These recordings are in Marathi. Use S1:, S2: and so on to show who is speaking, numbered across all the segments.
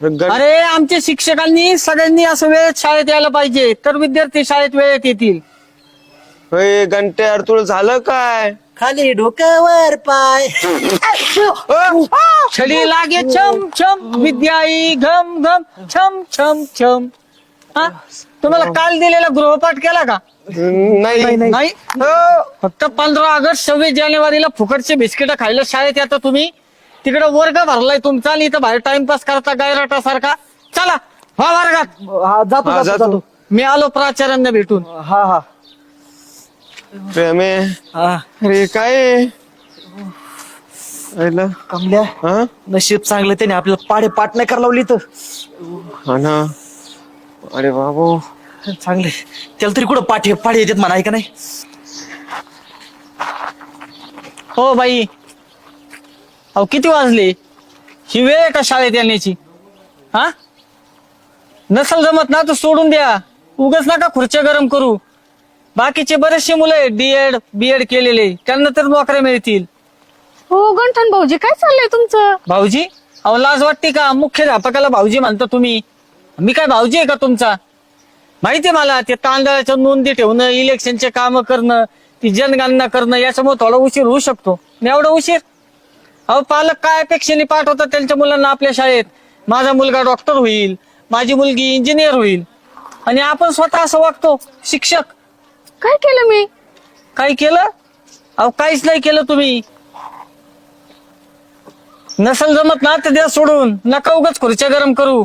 S1: अरे आमच्या शिक्षकांनी सगळ्यांनी असं वेळेत शाळेत यायला पाहिजे, तर विद्यार्थी शाळेत वेळेत येतील.
S2: घंटे यार तुला झालं काय?
S3: खाली डोक्यावर पाय.
S1: छडी लागे छम छम, विद्याई घम घम छम छम छम. हा, तुम्हाला काल दिलेला गृहपाठ केला का?
S2: नाही.
S1: फक्त 15 ऑगस्ट 26 जानेवारीला फुकटचे बिस्किट खायला शाळेत येता तुम्ही. तिकडे वर्ग भरलाय तुमचा आणि इथं बाहेर टाइमपास करता गायराटा सारखा. चला हा वर्गात.
S3: हा जातो
S2: हा,
S3: जातो
S2: जातो.
S3: जातो.
S1: मी आलो प्राचार्यांना भेटून.
S3: हा हा
S2: प्रेमे
S3: हा.
S2: अरे काय
S3: कमल्या
S2: हा
S3: नशीब चांगलं त्याने आपल्याला पाडे पाठ नाही करायला लावली तर
S2: हा ना. अरे बाबू
S3: चांगले. त्याला तरी कुठं पाडे येतात म्हणा का नाही.
S1: हो बाई, अहो किती वाजले? ही वेळ आहे का शाळेत येण्याची? हा, नसल जमत ना तर सोडून द्या. उगाच नका खुर्च्या गरम करू. बाकीचे बरेचसे मुलं आहेत डीएड बीएड केलेले, त्यांना तर नोकऱ्या मिळतील.
S4: हो गंठन भाऊजी, काय चाललंय तुमचं?
S1: भाऊजी, अहो लाज वाटते का? मुख्याध्यापकाला भाऊजी म्हणता तुम्ही. मी काय भाऊजी आहे का तुमचा? माहितीये मला, ते तांदळाच्या नोंदी ठेवणं, इलेक्शनचे काम करणं, ती जनगणना करणं, याच्यामुळे थोडा उशीर होऊ शकतो. एवढा उशीर? अहो पालक काय अपेक्षेने पाठवतात त्यांच्या मुलांना आपल्या शाळेत. माझा मुलगा डॉक्टर होईल, माझी मुलगी इंजिनियर होईल, आणि आपण स्वतः असं वागतो. शिक्षक
S4: काय केलं मी?
S1: काय केलं? अहो काहीच नाही केलं तुम्ही. नसल जमत ना तर द्या सोडून. नका उगाच खुर्च्या गरम करू.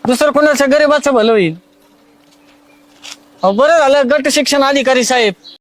S1: दुसरं कोणाच्या गरीबाचं भलं होईल. अहो बरं झालं गट शिक्षण अधिकारी साहेब